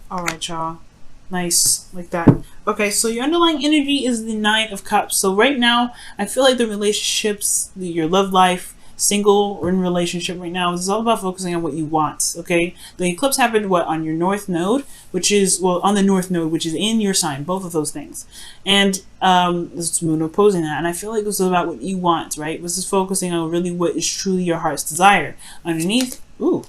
All right, y'all. Nice, like that. Okay, so your underlying energy is the Nine of Cups. So right now, I feel like the relationships, your love life, single or in relationship right now, is all about focusing on what you want. Okay, the eclipse happened what on your North Node, which is well on the North Node, which is in your sign, both of those things, and this Moon opposing that. And I feel like this is about what you want, right? This is focusing on really what is truly your heart's desire. Underneath, ooh,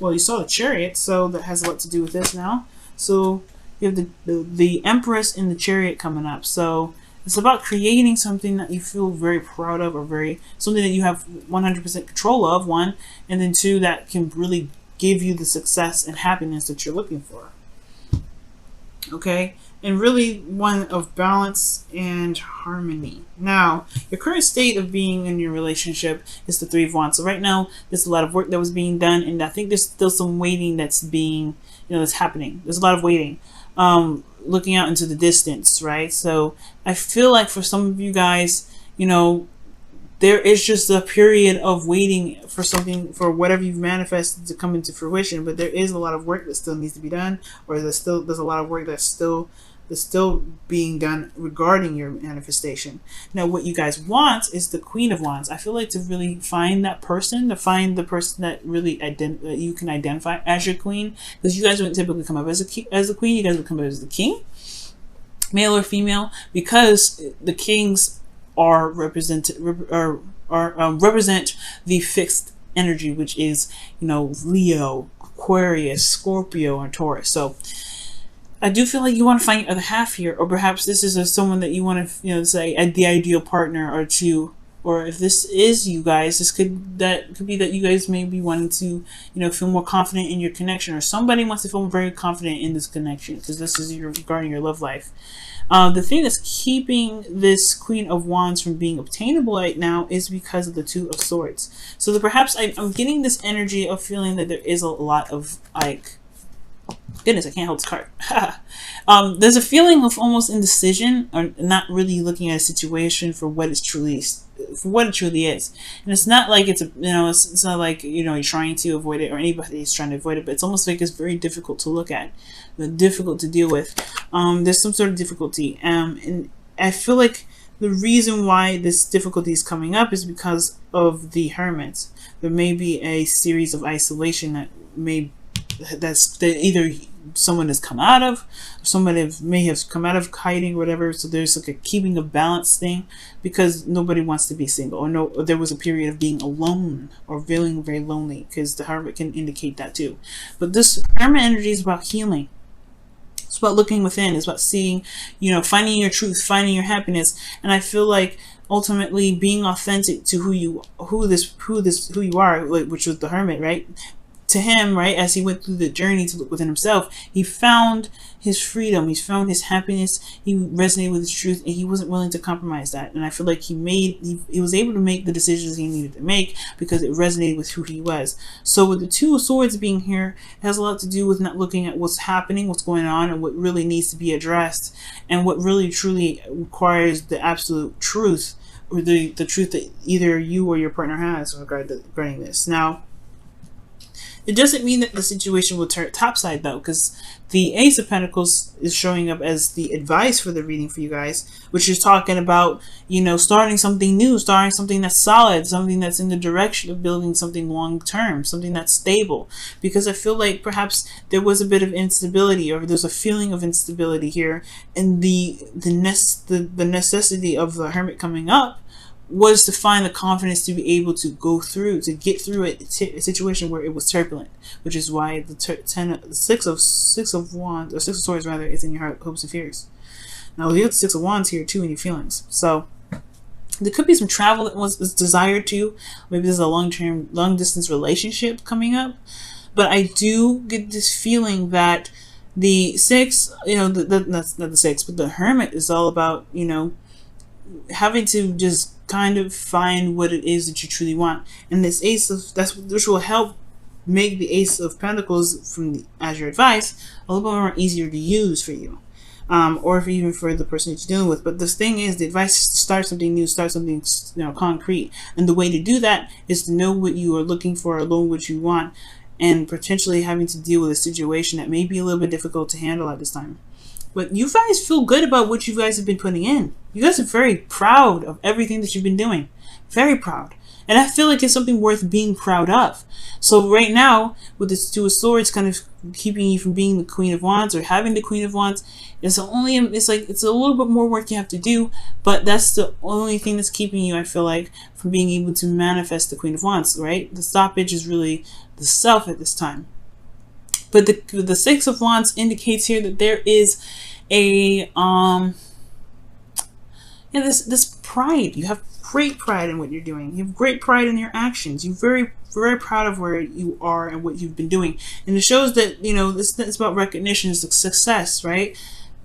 well, you saw the Chariot, so that has a lot to do with this now. So you have the Empress in the Chariot coming up. So it's about creating something that you feel very proud of, or very something that you have 100% control of. One, and then two, that can really give you the success and happiness that you're looking for. Okay, and really one of balance and harmony. Now, your current state of being in your relationship is the Three of Wands. So right now, there's a lot of work that was being done, and I think there's still some waiting that's being, that's happening. There's a lot of waiting, looking out into the distance, right? So I feel like for some of you guys, there is just a period of waiting for something, for whatever you've manifested to come into fruition, but there is a lot of work that still needs to be done, or there's a lot of work that's still being done regarding your manifestation. Now, what you guys want is the Queen of Wands. I feel like to really find that person, to find the person that really that you can identify as your queen, because you guys wouldn't typically come up as a queen. You guys would come up as the king, male or female, because the kings are represent the fixed energy, which is Leo, Aquarius, Scorpio, and Taurus. So I do feel like you want to find your other half here, or perhaps this is someone that you want to say the ideal partner, or two. Or if this is you guys, could be that you guys may be wanting to feel more confident in your connection, or somebody wants to feel very confident in this connection, because this is regarding your love life. The thing that's keeping this Queen of Wands from being obtainable right now is because of the Two of Swords. So that perhaps I'm getting this energy of feeling that there is a lot of goodness, I can't hold this card. There's a feeling of almost indecision, or not really looking at a situation for what it truly is. And it's not like it's not like you're trying to avoid it, or anybody is trying to avoid it, but it's almost like it's very difficult to look at, difficult to deal with. There's some sort of difficulty, and I feel like the reason why this difficulty is coming up is because of the Hermit. There may be a series of isolation that either someone has come out of, or someone may have come out of hiding, or whatever. So there's like a keeping a balance thing, because nobody wants to be single, or there was a period of being alone or feeling very lonely, because the Hermit can indicate that too. But this Hermit energy is about healing. It's about looking within. It's about seeing, finding your truth, finding your happiness. And I feel like ultimately being authentic to who you are, which was the Hermit, right? To him, right, as he went through the journey to look within himself, he found his freedom, he found his happiness, he resonated with his truth, and he wasn't willing to compromise that. And I feel like he was able to make the decisions he needed to make because it resonated with who he was. So with the Two of Swords being here, it has a lot to do with not looking at what's happening, what's going on, and what really needs to be addressed, and what really truly requires the absolute truth, or the truth that either you or your partner has regarding this. Now, it doesn't mean that the situation will turn topside, though, because the Ace of Pentacles is showing up as the advice for the reading for you guys, which is talking about, starting something new, starting something that's solid, something that's in the direction of building something long term, something that's stable. Because I feel like perhaps there was a bit of instability, or there's a feeling of instability here, and the necessity of the Hermit coming up was to find the confidence to be able to get through a situation where it was turbulent, which is why the Six of Swords rather is in your heart, hopes and fears. Now you have the Six of Wands here too in your feelings. So there could be some travel that was desired to. Maybe there's a long distance relationship coming up, but I do get this feeling that the Six, that's not the Six, but the Hermit is all about having to just kind of find what it is that you truly want. And this which will help make the Ace of Pentacles as your advice a little bit more easier to use for you, or even for the person that you're dealing with. But this thing is, the advice is to start something new, start something concrete, and the way to do that is to know what you are looking for, or know what you want, and potentially having to deal with a situation that may be a little bit difficult to handle at this time. But you guys feel good about what you guys have been putting in. You guys are very proud of everything that you've been doing. Very proud. And I feel like it's something worth being proud of. So right now, with this Two of Swords kind of keeping you from being the Queen of Wands or having the Queen of Wands, it's a little bit more work you have to do, but that's the only thing that's keeping you, I feel like, from being able to manifest the Queen of Wands, right? The stoppage is really the self at this time. But the Six of Wands indicates here that there is a this pride. You have great pride in what you're doing. You have great pride in your actions. You're very, very proud of where you are and what you've been doing. And it shows that, this is about recognition, is success, right?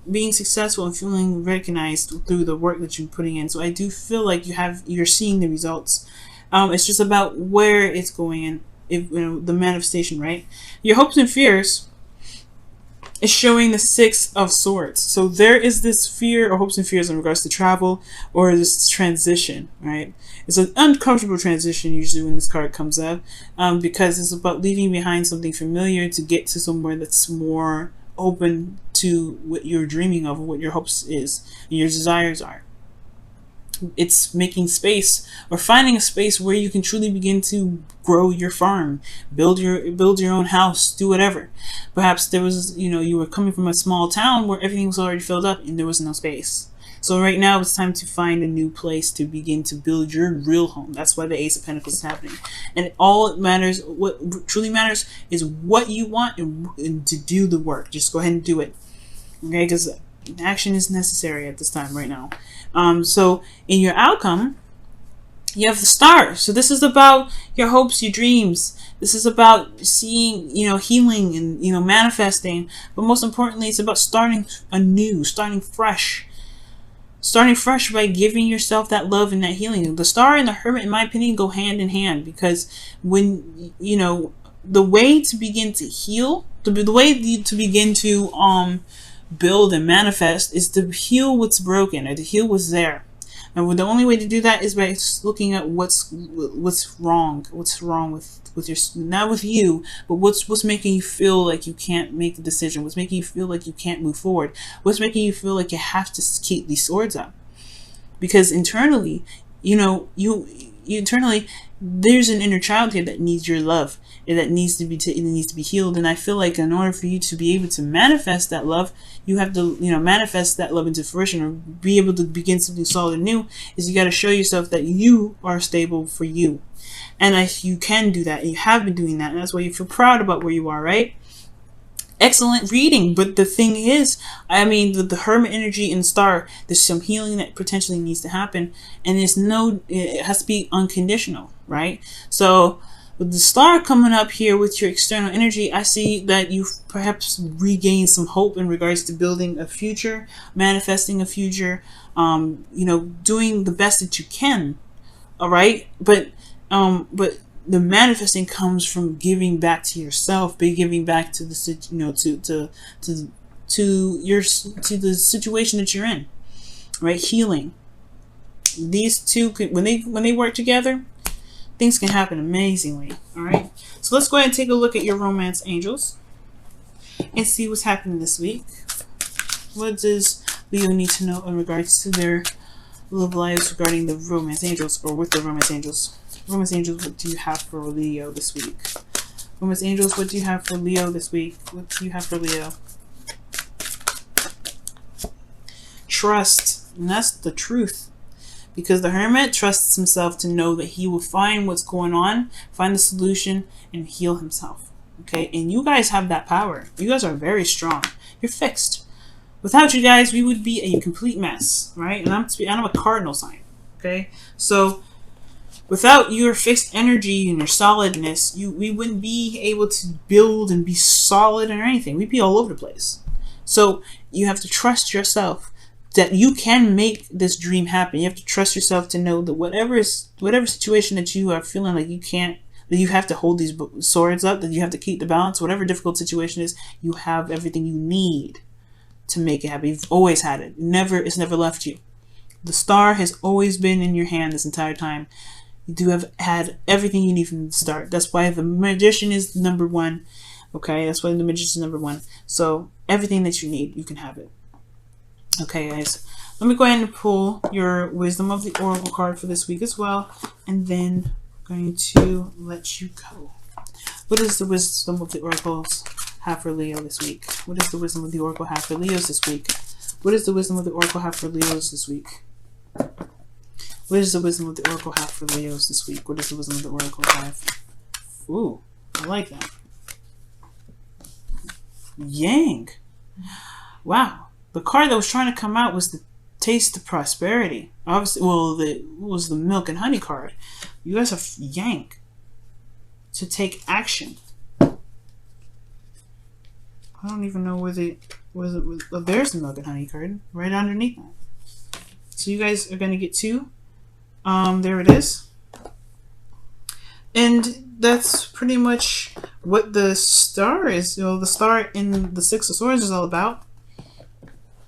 Being successful and feeling recognized through the work that you're putting in. So I do feel like you're seeing the results. It's just about where it's going in, the manifestation, right? Your hopes and fears is showing the Six of Swords. So there is this fear or hopes and fears in regards to travel or this transition, right? It's an uncomfortable transition usually when this card comes up, because it's about leaving behind something familiar to get to somewhere that's more open to what you're dreaming of, or what your hopes is and your desires are. It's making space or finding a space where you can truly begin to grow your farm, build your own house, do whatever. Perhaps there was, you were coming from a small town where everything was already filled up and there was no space. So right now it's time to find a new place to begin to build your real home. That's why the Ace of Pentacles is happening. And all it matters, what truly matters, is what you want and to do the work. Just go ahead and do it. Okay, because action is necessary at this time right now. So in your outcome, you have the Star. So this is about your hopes, your dreams. This is about seeing, healing and, manifesting. But most importantly, it's about starting anew, starting fresh. Starting fresh by giving yourself that love and that healing. The Star and the Hermit, in my opinion, go hand in hand, because when, the way to begin to heal, the way to begin to build and manifest is to heal what's broken, or to heal what's there. And the only way to do that is by looking at what's wrong with your, not with you, but what's making you feel like you can't make the decision, what's making you feel like you can't move forward, what's making you feel like you have to keep these swords up. Because internally, you internally, there's an inner child here that needs your love, and that needs to be healed. And I feel like in order for you to be able to manifest that love, you have to manifest that love into fruition, or be able to begin something solid and new. Is you got to show yourself that you are stable for you, and if you can do that, and you have been doing that, and that's why you feel proud about where you are, right? Excellent reading. But the thing is, the Hermit energy and Star, there's some healing that potentially needs to happen, and it has to be unconditional, right? So with the Star coming up here with your external energy, I see that you've perhaps regained some hope in regards to building a future, manifesting a future, doing the best that you can. All right, but the manifesting comes from giving back to yourself, by giving back to the to the situation that you're in, right? Healing. These two could, when they work together, things can happen amazingly. All right, so let's go ahead and take a look at your romance angels and see what's happening this week. What does Leo need to know in regards to their love lives regarding the romance angels, or with the romance angels? Romance angels, what do you have for Leo this week? Romance angels, what do you have for Leo this week? What do you have for Leo? Trust, and that's the truth. Because the Hermit trusts himself to know that he will find what's going on, find the solution, and heal himself. Okay, and you guys have that power. You guys are very strong. You're fixed. Without you guys, we would be a complete mess, right? And I'm a cardinal sign. Okay, so without your fixed energy and your solidness, we wouldn't be able to build and be solid or anything. We'd be all over the place. So you have to trust yourself that you can make this dream happen. You have to trust yourself to know that whatever situation that you are feeling like you can't, that you have to hold these swords up, that you have to keep the balance, whatever difficult situation is, you have everything you need to make it happen. You've always had it. It's never left you. The Star has always been in your hand this entire time. You do have had everything you need from the start. That's why the magician is number one. Okay, that's why the magician is number one. So everything that you need, you can have it. Okay, guys. Let me go ahead and pull your Wisdom of the Oracle card for this week as well. And then I'm going to let you go. What is the Wisdom of the Oracles have for Leo this week? What is the Wisdom of the Oracle have for Leos this week? What is the Wisdom of the Oracle have for Leos this week? What is the Wisdom of the Oracle have for Leos this week? What does the Wisdom of the Oracle have? Ooh, I like that. Yang. Wow. The card that was trying to come out was the Taste of Prosperity. Obviously, well, it was the Milk and Honey card. You guys have Yang. To take action. I don't even know where well, there's the Milk and Honey card right underneath that. So you guys are going to get two. There it is. And that's pretty much what the star is. You know, the star in the Six of Swords is all about.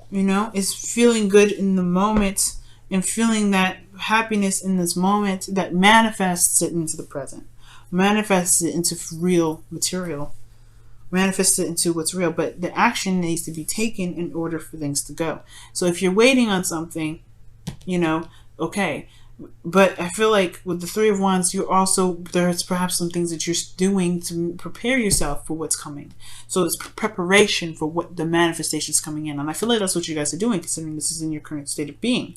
You know, it's feeling good in the moment and feeling that happiness in this moment that manifests it into the present. Manifests it into real material. Manifests it into what's real. But the action needs to be taken in order for things to go. So if you're waiting on something, you know, okay. But I feel like with the Three of Wands, there's perhaps some things that you're doing to prepare yourself for what's coming. So it's preparation for what the manifestation is coming in. And I feel like that's what you guys are doing, considering this is in your current state of being.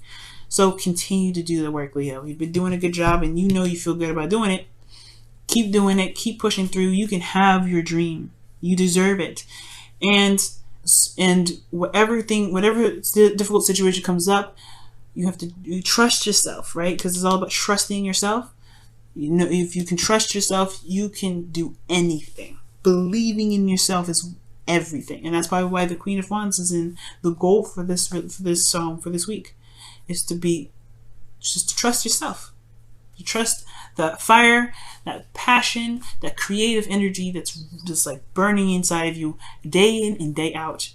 So continue to do the work, Leo. You've been doing a good job and you know you feel good about doing it. Keep doing it. Keep pushing through. You can have your dream. You deserve it. And whatever difficult situation comes up, you have to trust yourself, right? Because it's all about trusting yourself. You know, if you can trust yourself, you can do anything. Believing in yourself is everything, and that's probably why the Queen of Wands is in the goal for this week, is to trust yourself. You trust that fire, that passion, that creative energy that's just like burning inside of you day in and day out.